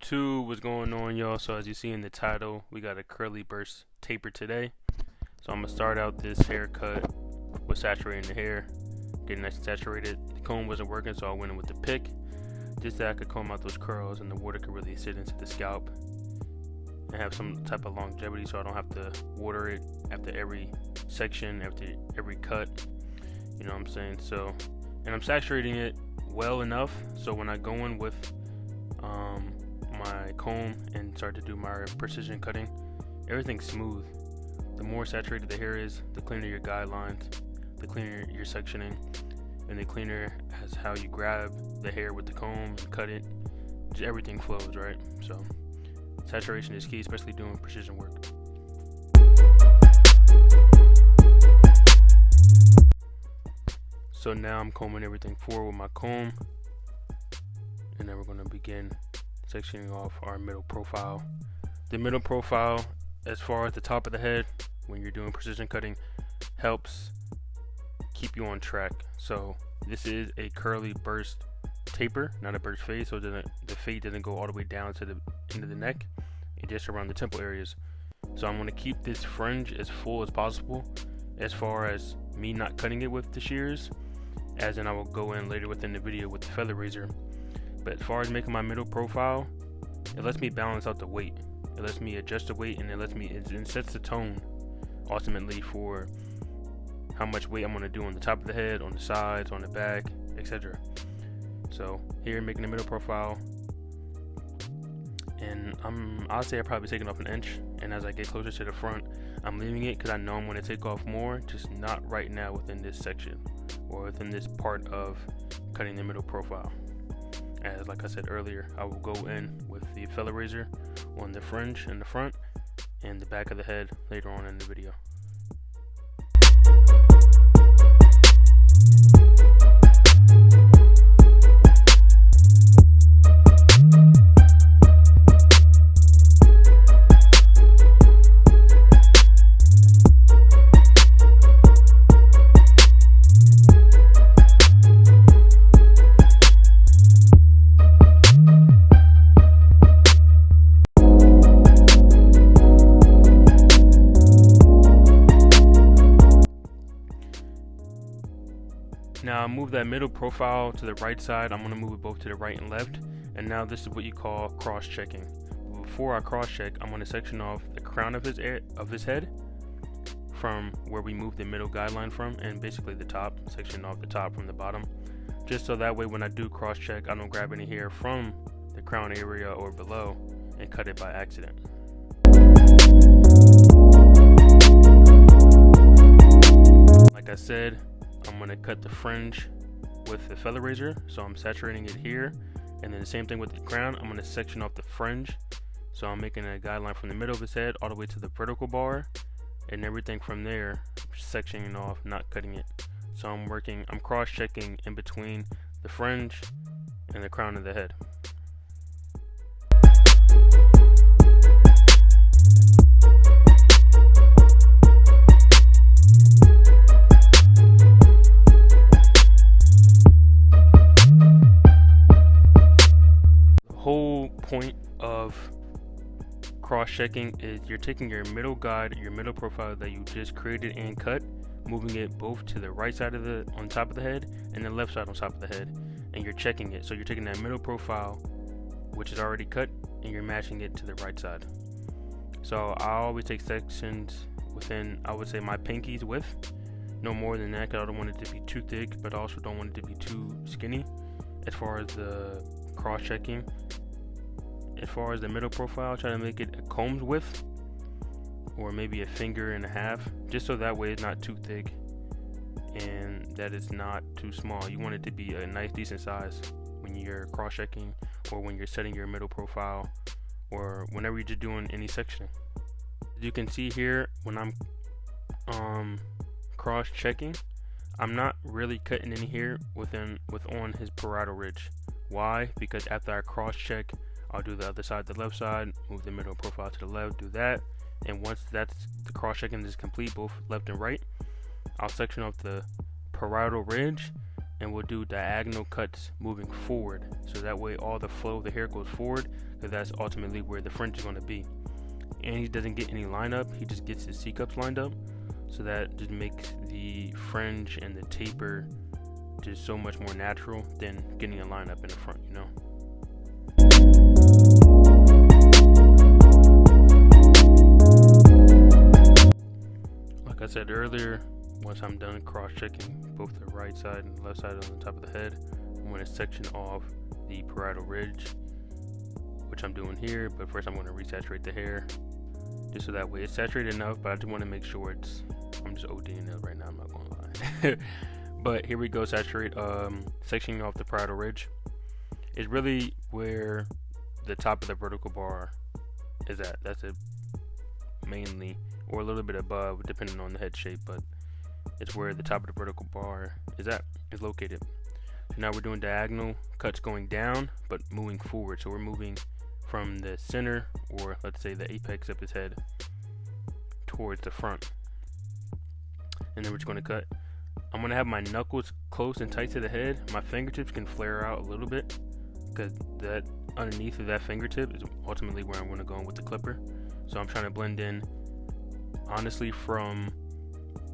YouTube, what's going on, y'all? So as you see in the title, we got a curly burst taper today. So I'm gonna start out this haircut with saturating the hair, getting nice and saturated. The comb wasn't working, so I went in with the pick, just that I could comb out those curls and the water could really sit into the scalp and have some type of longevity, so I don't have to water it after every section, after every cut. You know what I'm saying? So, and I'm saturating it well enough so when I go in with my comb and start to do my precision cutting, everything's smooth. The more saturated the hair is, the cleaner your guidelines, the cleaner your sectioning, and the cleaner as how you grab the hair with the comb and cut it. Just everything flows, right? So saturation is key, especially doing precision work. So now I'm combing everything forward with my comb, and then we're going to begin sectioning off our middle profile. The middle profile, as far as the top of the head, when you're doing precision cutting, helps keep you on track. So this is a curly burst taper, not a burst fade, so the fade doesn't go all the way down to the end of the neck, and just around the temple areas. So I'm going to keep this fringe as full as possible, as far as me not cutting it with the shears, as in I will go in later within the video with the feather razor. But as far as making my middle profile, it lets me balance out the weight. It lets me adjust the weight, and it sets the tone ultimately for how much weight I'm going to do on the top of the head, on the sides, on the back, etc. So here, making the middle profile, and I'll say I'm probably taking off an inch, and as I get closer to the front, I'm leaving it because I know I'm going to take off more, just not right now within this section or within this part of cutting the middle profile. As like I said earlier, I will go in with the feather razor on the fringe in the front and the back of the head later on in the video. Now I move that middle profile to the right side. I'm going to move it both to the right and left. And now this is what you call cross-checking. Before I cross-check, I'm going to section off the crown of his head from where we moved the middle guideline from, and basically the top, section off the top from the bottom. Just so that way when I do cross-check, I don't grab any hair from the crown area or below and cut it by accident. Like I said, I'm going to cut the fringe with the feather razor, so I'm saturating it here, and then the same thing with the crown. I'm going to section off the fringe, so I'm making a guideline from the middle of his head all the way to the vertical bar, and everything from there, sectioning off, not cutting it. So I'm cross-checking in between the fringe and the crown of the head. Whole point of cross-checking is you're taking your middle guide, your middle profile that you just created and cut, moving it both to the right side of on top of the head and the left side on top of the head, and you're checking it. So you're taking that middle profile, which is already cut, and you're matching it to the right side. So I always take sections within, I would say, my pinky's width, no more than that, because I don't want it to be too thick, but I also don't want it to be too skinny as far as the cross-checking. As far as the middle profile, try to make it a comb's width or maybe a finger and a half, just so that way it's not too thick and that it's not too small. You want it to be a nice decent size when you're cross-checking or when you're setting your middle profile or whenever you're just doing any sectioning. As you can see here, when I'm cross-checking, I'm not really cutting any hair on his parietal ridge. Why? Because after I cross-check, I'll do the other side, the left side, move the middle profile to the left, do that, and once the cross-checking is complete, both left and right, I'll section off the parietal ridge and we'll do diagonal cuts moving forward, so that way all the flow of the hair goes forward, because that's ultimately where the fringe is going to be. And he doesn't get any lineup, he just gets his C-cups lined up, so that just makes the fringe and the taper just so much more natural than getting a lineup in the front, you know. Like I said earlier, once I'm done cross-checking both the right side and the left side on the top of the head, I'm going to section off the parietal ridge, which I'm doing here, but first I'm going to resaturate the hair, just so that way it's saturated enough, but I just want to make sure it's, I'm just ODing it right now, I'm not going to lie. But here we go, saturate, sectioning off the parietal ridge. It's really where the top of the vertical bar is at. That's it mainly, or a little bit above, depending on the head shape, but it's where the top of the vertical bar is located. So now we're doing diagonal cuts going down, but moving forward. So we're moving from the center, or let's say the apex of his head, towards the front. And then we're just going to cut. I'm going to have my knuckles close and tight to the head. My fingertips can flare out a little bit, because that underneath of that fingertip is ultimately where I'm going to go with the clipper. So I'm trying to blend in, honestly, from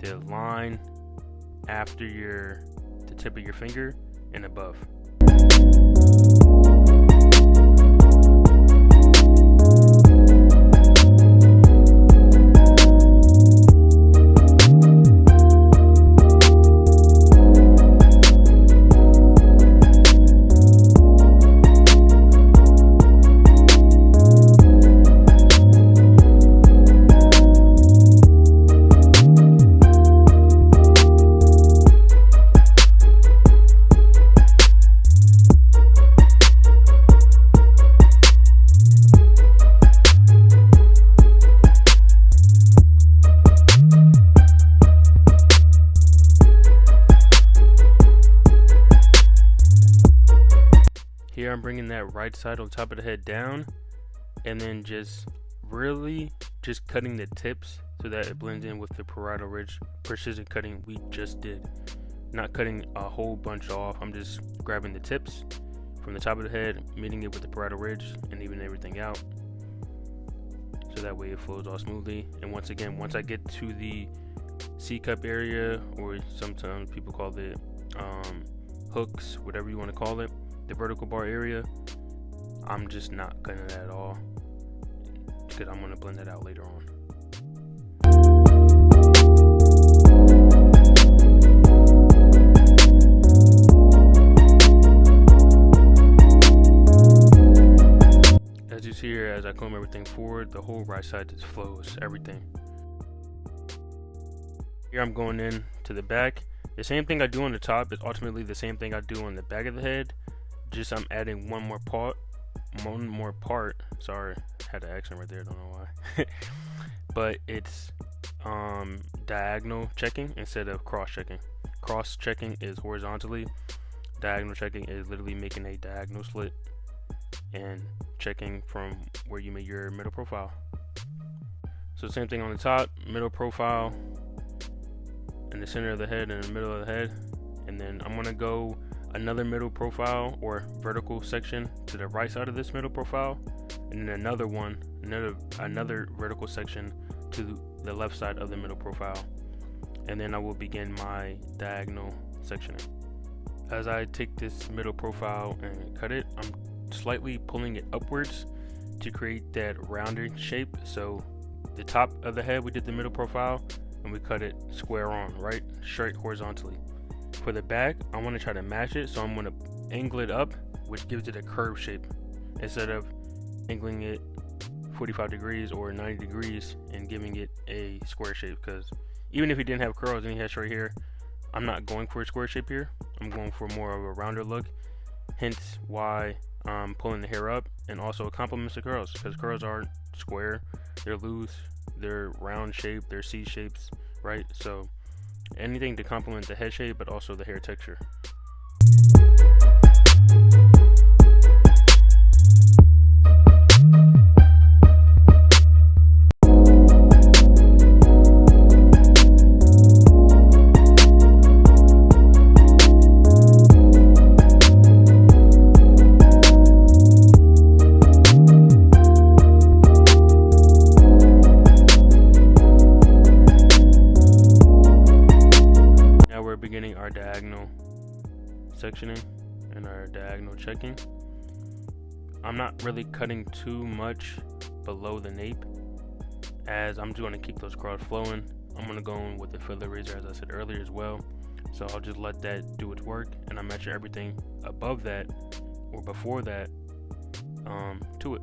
the line after the tip of your finger and above. Here I'm bringing that right side on top of the head down, and then just really just cutting the tips so that it blends in with the parietal ridge precision cutting we just did. Not cutting a whole bunch off, I'm just grabbing the tips from the top of the head, meeting it with the parietal ridge, and even everything out, so that way it flows all smoothly. And once again, once I get to the C-cup area, or sometimes people call it hooks, whatever you want to call it, the vertical bar area, I'm just not cutting that at all, because I'm going to blend that out later on. As you see here, as I comb everything forward, the whole right side just flows everything. Here I'm going in to the back. The same thing I do on the top is ultimately the same thing I do on the back of the head, just I'm adding one more part. Sorry, had an accent right there, don't know why. But it's diagonal checking instead of cross checking. Cross checking is horizontally, diagonal checking is literally making a diagonal slit and checking from where you made your middle profile. So same thing on the top, middle profile in the center of the head and the middle of the head, and then I'm gonna go another middle profile or vertical section to the right side of this middle profile, and then another vertical section to the left side of the middle profile, and then I will begin my diagonal sectioning. As I take this middle profile and cut it, I'm slightly pulling it upwards to create that rounded shape. So the top of the head, we did the middle profile and we cut it square on, right, straight horizontally. For the back, I want to try to match it, so I'm going to angle it up, which gives it a curve shape instead of angling it 45 degrees or 90 degrees and giving it a square shape. Because even if he didn't have curls and he has short hair, I'm not going for a square shape here. I'm going for more of a rounder look, hence why I'm pulling the hair up, and also it complements the curls, because curls aren't square, they're loose, they're round shape, they're C shapes, right? So anything to complement the head shape but also the hair texture. checking. I'm not really cutting too much below the nape, as I'm just going to keep those curls flowing. I'm going to go in with the feather razor, as I said earlier, as well. So I'll just let that do its work, and I measure everything above that or before that to it.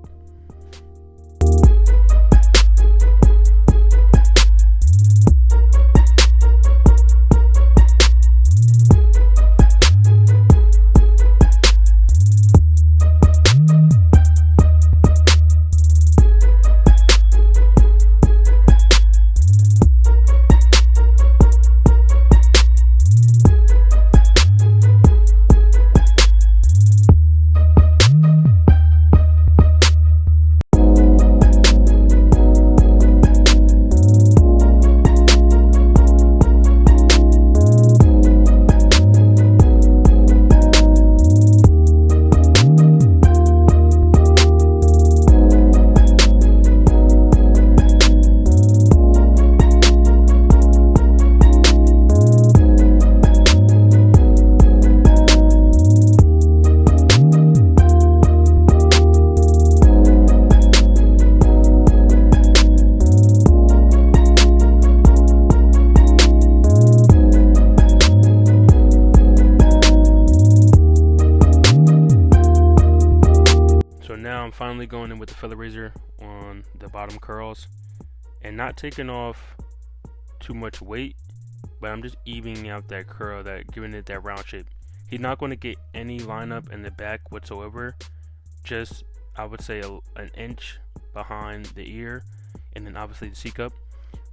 Now I'm finally going in with the feather razor on the bottom curls and not taking off too much weight, but I'm just evening out that curl, giving it that round shape. He's not going to get any lineup in the back whatsoever, just I would say an inch behind the ear, and then obviously the C-cup,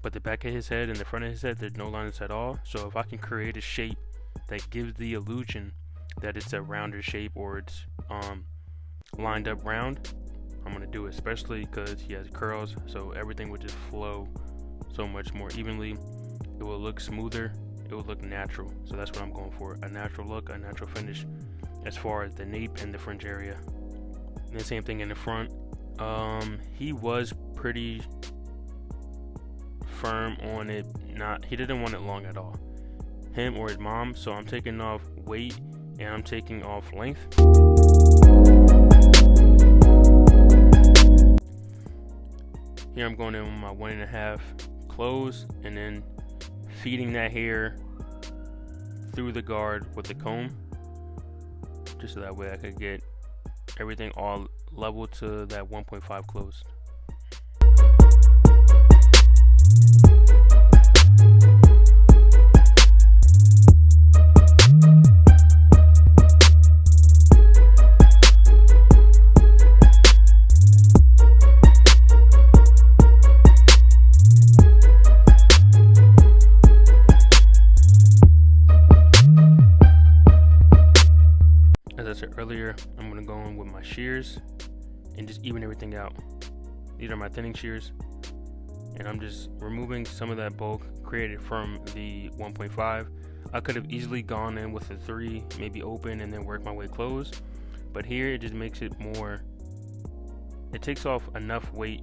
but the back of his head and the front of his head, there's no lines at all. So if I can create a shape that gives the illusion that it's a rounder shape or it's lined up round, I'm gonna do it, especially because he has curls, so everything would just flow so much more evenly. It will look smoother, it will look natural. So that's what I'm going for, a natural look, a natural finish as far as the nape and the fringe area. And the same thing in the front. He was pretty firm on it, he didn't want it long at all, him or his mom. So I'm taking off weight and I'm taking off length. Here I'm going in with my 1.5 close and then feeding that hair through the guard with the comb, just so that way I could get everything all level to that 1.5 close. As I said earlier, I'm going to go in with my shears and just even everything out. These are my thinning shears, and I'm just removing some of that bulk created from the 1.5. I could have easily gone in with the 3, maybe open and then work my way closed, but here it just makes it more, it takes off enough weight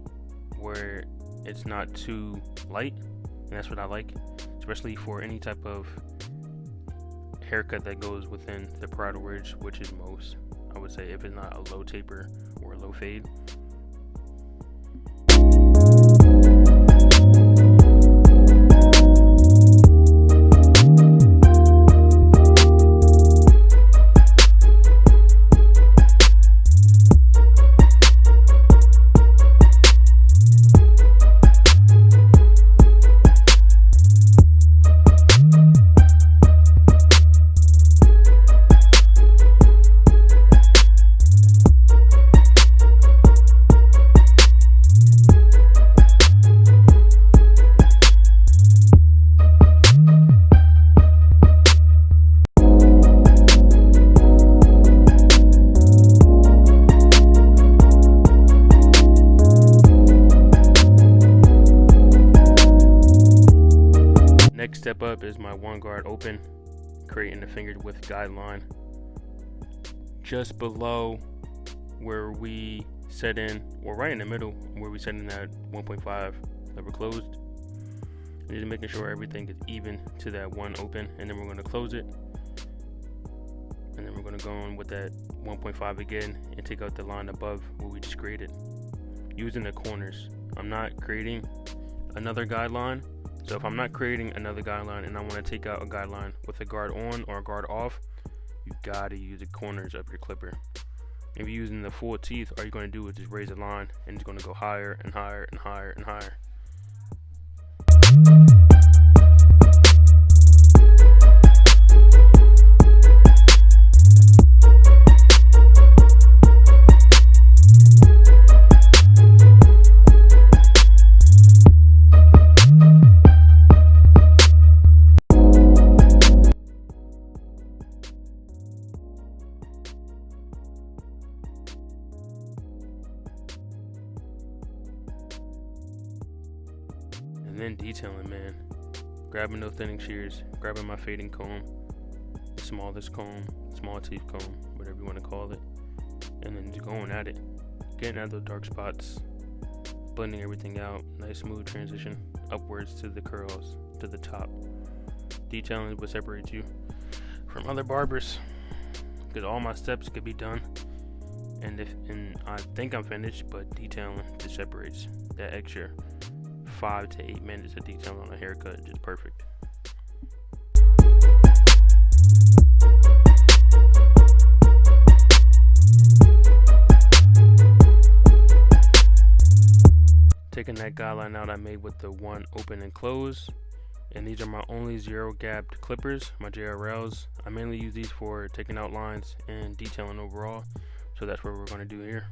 where it's not too light, and that's what I like, especially for any type of haircut that goes within the parietal ridge, which is most, I would say, if it's not a low taper or a low fade. Next step up is my one guard open, creating the fingered width guideline just below where we set in, or right in the middle where we set in that 1.5 lever closed. And just making sure everything is even to that one open, and then we're going to close it. And then we're going to go in with that 1.5 again and take out the line above what we just created. Using the corners. I'm not creating another guideline. So if I'm not creating another guideline and I want to take out a guideline with a guard on or a guard off, you gotta use the corners of your clipper. If you're using the full teeth, all you're going to do is just raise a line and it's going to go higher and higher and higher and higher. And then detailing, man. Grabbing those thinning shears, grabbing my fading comb, the smallest comb, small teeth comb, whatever you want to call it, and then just going at it, getting at those dark spots, blending everything out, nice smooth transition upwards to the curls, to the top. Detailing is what separates you from other barbers, because all my steps could be done, and I think I'm finished, but detailing just separates that extra 5 to 8 minutes of detail on a haircut, just perfect. Taking that guideline out I made with the one open and close, and these are my only zero gapped clippers, my JRLs. I mainly use these for taking out lines and detailing overall, so that's what we're going to do here.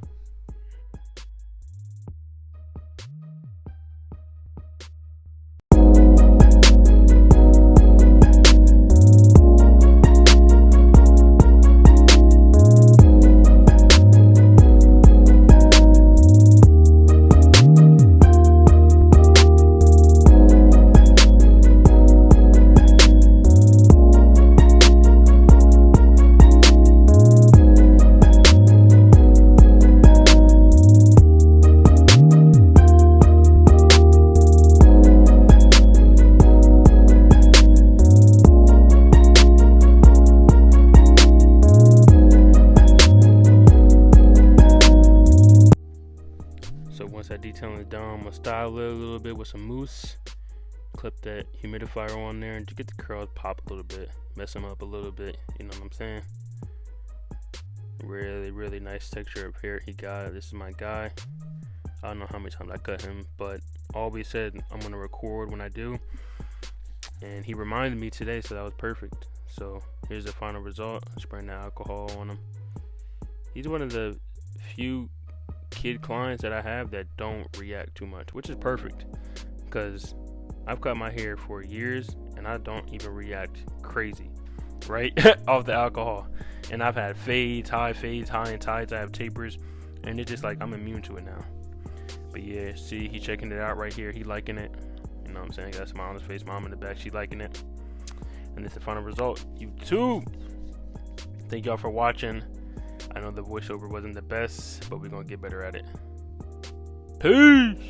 So once that detailing is done, I'm gonna style it a little bit with some mousse, clip that humidifier on there, and just get the curls pop a little bit, mess them up a little bit, you know what I'm saying? Really nice texture of hair he got. This is my guy. I don't know how many times I cut him, but always said I'm gonna record when I do, and he reminded me today, so that was perfect. So here's the final result. Spraying the alcohol on him. He's one of the few kid clients that I have that don't react too much, which is perfect, because I've cut my hair for years and I don't even react crazy right off the alcohol, and I've had fades, high and tides, I have tapers, and it's just like I'm immune to it now. But yeah, see, he checking it out right here, he liking it, you know what I'm saying? Got a smile on his face, mom in the back, she liking it, and this is the final result. YouTube, thank y'all for watching. I know the voiceover wasn't the best, but we're gonna get better at it. Peace.